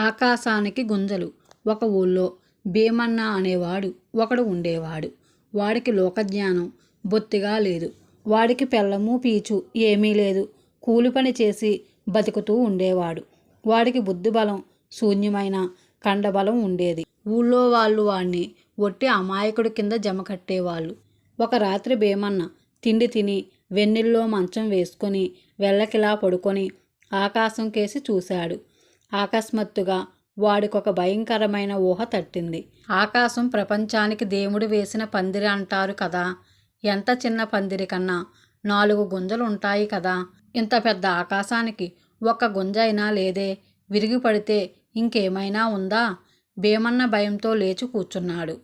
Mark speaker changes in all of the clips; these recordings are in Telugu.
Speaker 1: ఆకాశానికి గుంజలు. ఒక ఊళ్ళో భీమన్న అనేవాడు ఒకడు ఉండేవాడు. వాడికి లోకజ్ఞానం బొత్తిగా లేదు. వాడికి పెళ్ళము పీచు ఏమీ లేదు. కూలి పని చేసి బతుకుతూ ఉండేవాడు. వాడికి బుద్ధిబలం శూన్యమైన కండబలం ఉండేది. ఊళ్ళో వాళ్ళు వాణ్ణి ఒట్టి అమాయకుడి కింద జమ కట్టేవాళ్ళు. ఒక రాత్రి భీమన్న తిండి తిని వెన్నెల్లో మంచం వేసుకొని వెళ్ళకిలా పడుకొని ఆకాశం కేసి చూశాడు. అకస్మాత్తుగా వాడికొక భయంకరమైన ఊహ తట్టింది. ఆకాశం ప్రపంచానికి దేవుడు వేసిన పందిరి అంటారు కదా. ఎంత చిన్న పందిరి కన్నా 4 గుంజలు ఉంటాయి కదా. ఇంత పెద్ద ఆకాశానికి ఒక్క గుంజ అయినా లేదే. విరిగి పడితే ఇంకేమైనా ఉందా? భీమన్న భయంతో లేచి కూర్చున్నాడు.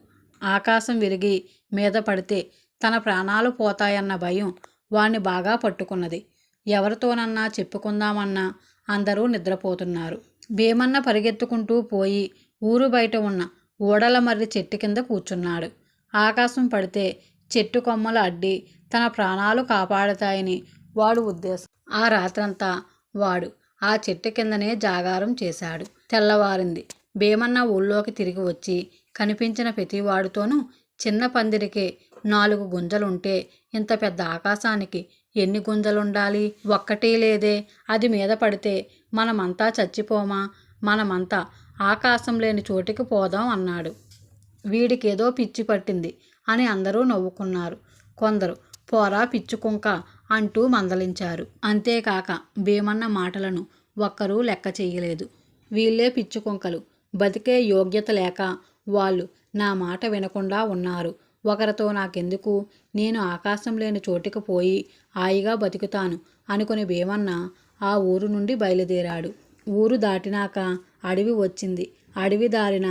Speaker 1: ఆకాశం విరిగి మీద పడితే తన ప్రాణాలు పోతాయన్న భయం వాణ్ణి బాగా పట్టుకున్నది. ఎవరితోనన్నా చెప్పుకుందామన్నా అందరూ నిద్రపోతున్నారు. భీమన్న పరిగెత్తుకుంటూ పోయి ఊరు బయట ఉన్న ఊడల మర్రి చెట్టు కింద కూర్చున్నాడు. ఆకాశం పడితే చెట్టు కొమ్మలు అడ్డి తన ప్రాణాలు కాపాడతాయని వాడు ఉద్దేశం. ఆ రాత్రంతా వాడు ఆ చెట్టు కిందనే జాగారం చేశాడు. తెల్లవారింది. భీమన్న ఊళ్ళోకి తిరిగి వచ్చి కనిపించిన ప్రతివాడితోనూ చిన్న పందిరికే 4 గుంజలుంటే ఇంత పెద్ద ఆకాశానికి ఎన్ని గుంజలుండాలి? ఒక్కటీ లేదే. అది మీద పడితే మనమంతా చచ్చిపోమా? మనమంతా ఆకాశం లేని చోటికి పోదాం అన్నాడు. వీడికేదో పిచ్చి పట్టింది అని అందరూ నవ్వుకున్నారు. కొందరు పోరా పిచ్చుకుంక అంటూ మందలించారు. అంతేకాక భీమన్న మాటలను ఒక్కరూ లెక్క చెయ్యలేదు. వీళ్ళే పిచ్చుకుంకలు. బతికే యోగ్యత లేక వాళ్ళు నా మాట వినకుండా ఉన్నారు. ఒకరితో నాకెందుకు? నేను ఆకాశం లేని చోటికి పోయి హాయిగా బతుకుతాను అనుకుని భీమన్న ఆ ఊరు నుండి బయలుదేరాడు. ఊరు దాటినాక అడవి వచ్చింది. అడవి దారిన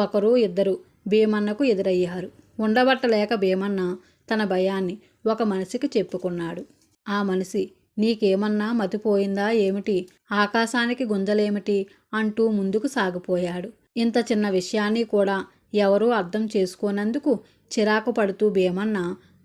Speaker 1: ఒకరు ఇద్దరు భీమన్నకు ఎదురయ్యారు. ఉండబట్టలేక భీమన్న తన భయాన్ని ఒక మనిషికి చెప్పుకున్నాడు. ఆ మనిషి నీకేమన్నా మతిపోయిందా ఏమిటి? ఆకాశానికి గుంజలేమిటి అంటూ ముందుకు సాగిపోయాడు. ఇంత చిన్న విషయాన్ని కూడా ఎవరూ అర్థం చేసుకోనందుకు చిరాకు పడుతూ భీమన్న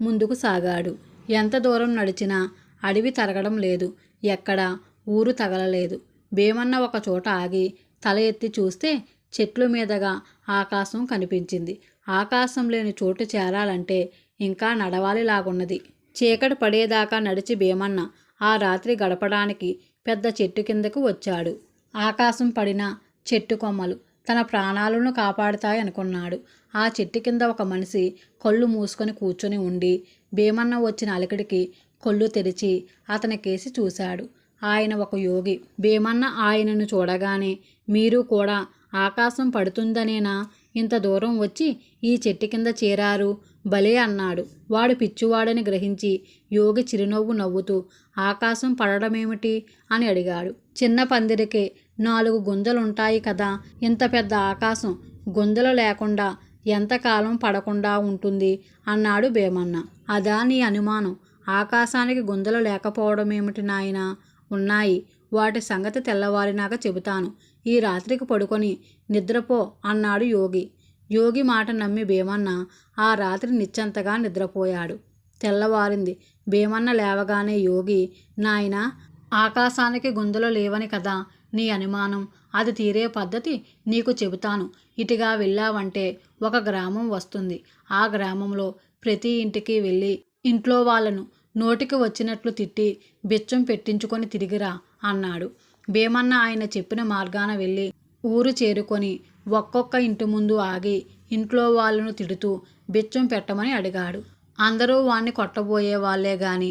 Speaker 1: ముందుకు సాగాడు. ఎంత దూరం నడిచినా అడవి తరగడం లేదు. ఎక్కడా ఊరు తగలలేదు. భీమన్న ఒక చోట ఆగి తల ఎత్తి చూస్తే చెట్ల మీదగా ఆకాశం కనిపించింది. ఆకాశం లేని చోటు చేరాలంటే ఇంకా నడవాలిలాగున్నది. చీకటి పడేదాకా నడిచి భీమన్న ఆ రాత్రి గడపడానికి పెద్ద చెట్టు కిందకు వచ్చాడు. ఆకాశం పడిన చెట్టు కొమ్మలు తన ప్రాణాలను కాపాడుతాయనుకున్నాడు. ఆ చెట్టు కింద ఒక మనిషి కళ్ళు మూసుకొని కూర్చొని ఉండి భీమన్న వచ్చిన అలికిడికి కళ్ళు తెరిచి అతని కేసి చూశాడు. ఆయన ఒక యోగి. భీమన్న ఆయనను చూడగానే మీరు కూడా ఆకాశం పడుతుందనేనా ఇంత దూరం వచ్చి ఈ చెట్టు కింద చేరారు? భలే అన్నాడు. వాడు పిచ్చివాడని గ్రహించి యోగి చిరునవ్వు నవ్వుతూ ఆకాశం పడడమేమిటి అని అడిగాడు. చిన్న పందిరికే 4 గుంజలుంటాయి కదా. ఇంత పెద్ద ఆకాశం గుంజలు లేకుండా ఎంతకాలం పడకుండా ఉంటుంది అన్నాడు భీమన్న. అదా నీ అనుమానం? ఆకాశానికి గుంజలు లేకపోవడమేమిటి నాయనా? ఉన్నాయి. వాటి సంగతి తెల్లవారినాక చెబుతాను. ఈ రాత్రికి పడుకొని నిద్రపో అన్నాడు యోగి. యోగి మాట నమ్మి భీమన్న ఆ రాత్రి నిశ్చంతగా నిద్రపోయాడు. తెల్లవారింది. భీమన్న లేవగానే యోగి, నాయనా, ఆకాశానికి గుంజలు లేవని కదా నీ అనుమానం? అది తీరే పద్ధతి నీకు చెబుతాను. ఇటుగా వెళ్ళావంటే ఒక గ్రామం వస్తుంది. ఆ గ్రామంలో ప్రతి ఇంటికి వెళ్ళి ఇంట్లో వాళ్ళను నోటికి వచ్చినట్లు తిట్టి బిచ్చం పెట్టించుకొని తిరిగిరా అన్నాడు. భీమన్న ఆయన చెప్పిన మార్గాన వెళ్ళి ఊరు చేరుకొని ఒక్కొక్క ఇంటి ముందు ఆగి ఇంట్లో వాళ్ళను తిడుతూ బిచ్చం పెట్టమని అడిగాడు. అందరూ వాణ్ణి కొట్టబోయే వాళ్ళే గాని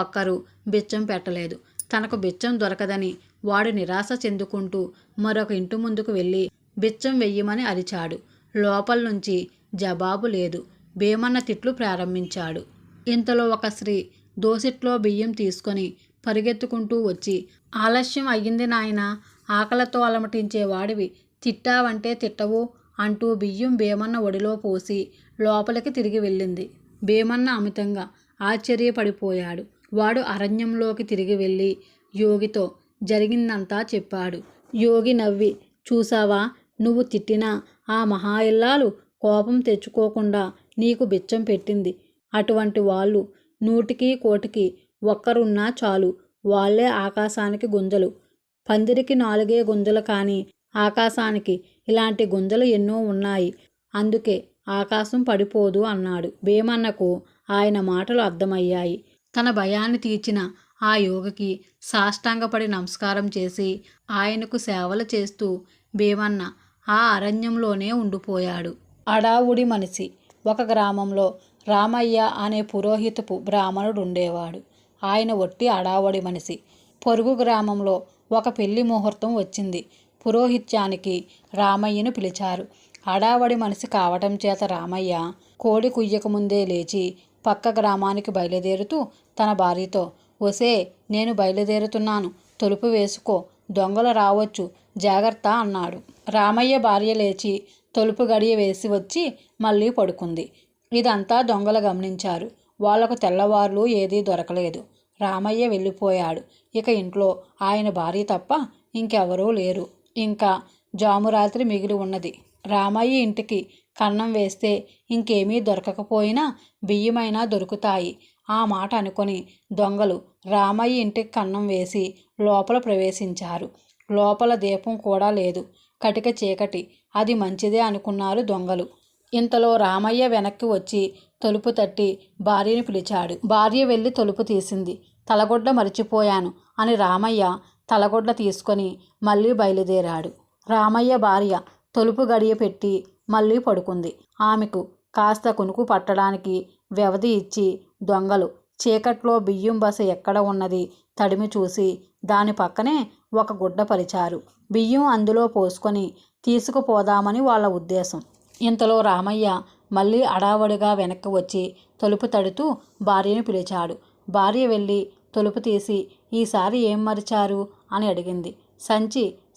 Speaker 1: ఒక్కరూ బిచ్చం పెట్టలేదు. తనకు బిచ్చం దొరకదని వాడు నిరాశ చెందుకుంటూ మరొక ఇంటి ముందుకు వెళ్ళి బిచ్చం వెయ్యమని అరిచాడు. లోపల నుంచి జవాబు లేదు. భీమన్న తిట్లు ప్రారంభించాడు. ఇంతలో ఒక స్త్రీ దోసిట్లో బియ్యం తీసుకొని పరిగెత్తుకుంటూ వచ్చి, ఆలస్యం అయ్యింది నాయనా, ఆకలితో అలమటించే వాడివి తిట్టావంటే తిట్టవు అంటూ బియ్యం భీమన్న ఒడిలో పోసి లోపలికి తిరిగి వెళ్ళింది. భీమన్న అమితంగా ఆశ్చర్యపడిపోయాడు. వాడు అరణ్యంలోకి తిరిగి వెళ్ళి యోగితో జరిగిందంతా చెప్పాడు. యోగి నవ్వి, చూసావా, నువ్వు తిట్టినా ఆ మహా ఇల్లాలు కోపం తెచ్చుకోకుండా నీకు బిచ్చం పెట్టింది. అటువంటి వాళ్ళు 100కి 1,000కి ఒక్కరున్నా చాలు. వాళ్ళే ఆకాశానికి గుంజలు. పందిరికి 4 గుంజలు కానీ ఆకాశానికి ఇలాంటి గుంజలు ఎన్నో ఉన్నాయి, అందుకే ఆకాశం పడిపోదు అన్నాడు. భీమన్నకు ఆయన మాటలు అర్థమయ్యాయి. తన భయాన్ని తీర్చిన ఆ యోగికి సాష్టాంగపడి నమస్కారం చేసి ఆయనకు సేవలు చేస్తూ భీమన్న ఆ అరణ్యంలోనే ఉండిపోయాడు. అడావుడి మనిషి. ఒక గ్రామంలో రామయ్య అనే పురోహితపు బ్రాహ్మణుడు ఉండేవాడు. ఆయన ఒట్టి అడావుడి మనిషి. పొరుగు గ్రామంలో ఒక పెళ్లి ముహూర్తం వచ్చింది. పురోహిత్యానికి రామయ్యను పిలిచారు. అడావడి మనిషి కావటం చేత రామయ్య కోడి కుయ్యకముందే లేచి పక్క గ్రామానికి బయలుదేరుతూ తన భార్యతో, ఒసే, నేను బయలుదేరుతున్నాను, తలుపు వేసుకో, దొంగలు రావచ్చు, జాగ్రత్త అన్నాడు. రామయ్య భార్య లేచి తలుపు గడియ వేసి వచ్చి మళ్ళీ పడుకుంది. ఇదంతా దొంగలు గమనించారు. వాళ్లకు తెల్లవార్లు ఏదీ దొరకలేదు. రామయ్య వెళ్ళిపోయాడు. ఇక ఇంట్లో ఆయన భార్య తప్ప ఇంకెవరూ లేరు. ఇంకా జామురాత్రి మిగిలి ఉన్నది. రామయ్య ఇంటికి కన్నం వేస్తే ఇంకేమీ దొరకకపోయినా బియ్యమైనా దొరుకుతాయి. ఆ మాట అనుకొని దొంగలు రామయ్య ఇంటికి కన్నం వేసి లోపల ప్రవేశించారు. లోపల దీపం కూడా లేదు. కటిక చీకటి. అది మంచిదే అనుకున్నారు దొంగలు. ఇంతలో రామయ్య వెనక్కి వచ్చి తలుపు తట్టి భార్యను పిలిచాడు. భార్య వెళ్ళి తలుపు తీసింది. తలగొడ్డ మరిచిపోయాను అని రామయ్య తలగొడ్డ తీసుకొని మళ్ళీ బయలుదేరాడు. రామయ్య భార్య తలుపు గడియ పెట్టి మళ్ళీ పడుకుంది. ఆమెకు కాస్త కునుకు పట్టడానికి వ్యవధి ఇచ్చి దొంగలు చీకట్లో బియ్యం బస ఎక్కడ ఉన్నది తడిమి చూసి దాని పక్కనే ఒక గుడ్డ పరిచారు. బియ్యం అందులో పోసుకొని తీసుకుపోదామని వాళ్ళ ఉద్దేశం. ఇంతలో రామయ్య మళ్ళీ అడావడిగా వెనక్కి వచ్చి తలుపు తడుతూ భార్యను పిలిచాడు. భార్య వెళ్ళి తలుపు తీసి, ఈసారి ఏం మరిచారు అని అడిగింది.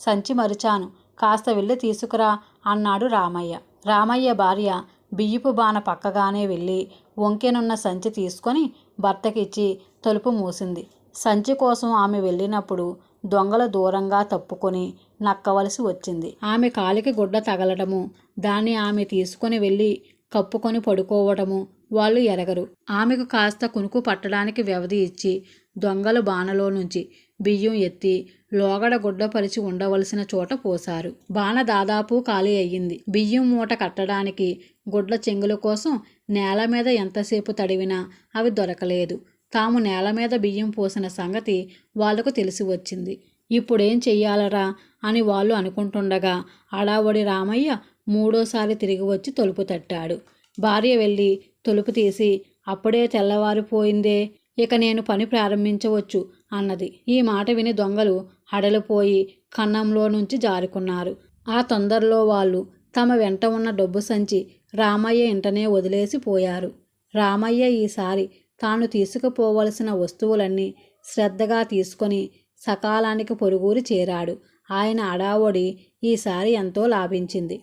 Speaker 1: సంచి మరిచాను, కాస్త వెళ్ళి తీసుకురా అన్నాడు రామయ్య. రామయ్య భార్య బియ్యపు బాన పక్కగానే వెళ్ళి వంకెనున్న సంచి తీసుకొని భర్తకిచ్చి తలుపు మూసింది. సంచి కోసం ఆమె వెళ్ళినప్పుడు దొంగల దూరంగా తప్పుకొని నక్కవలసి వచ్చింది. ఆమె కాలికి గుడ్డ తగలటము, దాన్ని ఆమె తీసుకొని వెళ్ళి కప్పుకొని పడుకోవటము వాళ్ళు ఎరగరు. ఆమెకు కాస్త కునుకు పట్టడానికి వ్యవధి ఇచ్చి దొంగలు బాణలో నుంచి బియ్యం ఎత్తి లోగడ గుడ్డ పరిచి ఉండవలసిన చోట పోశారు. బాణ దాదాపు ఖాళీ అయ్యింది. బియ్యం మూట కట్టడానికి గుడ్ల చెంగుల కోసం నేల మీద ఎంతసేపు తడివినా అవి దొరకలేదు. తాము నేల మీద బియ్యం పోసిన సంగతి వాళ్లకు తెలిసి వచ్చింది. ఇప్పుడేం చెయ్యాలరా అని వాళ్ళు అనుకుంటుండగా అడావడి రామయ్య మూడోసారి తిరిగి వచ్చి తలుపు తట్టాడు. భార్య వెళ్ళి తలుపు తీసి, అప్పుడే తెల్లవారిపోయిందే, ఇక నేను పని ప్రారంభించవచ్చు అన్నది. ఈ మాట విని దొంగలు హడలిపోయి కన్నంలో నుంచి జారుకున్నారు. ఆ తొందరలో వాళ్ళు తమ వెంట ఉన్న డబ్బు సంచి రామయ్య ఇంటనే వదిలేసి పోయారు. రామయ్య ఈసారి తాను తీసుకుపోవలసిన వస్తువులన్నీ శ్రద్ధగా తీసుకొని సకాలానికి పొరుగురి చేరాడు. ఆయన అడావడి ఈసారి ఎంతో లాభించింది.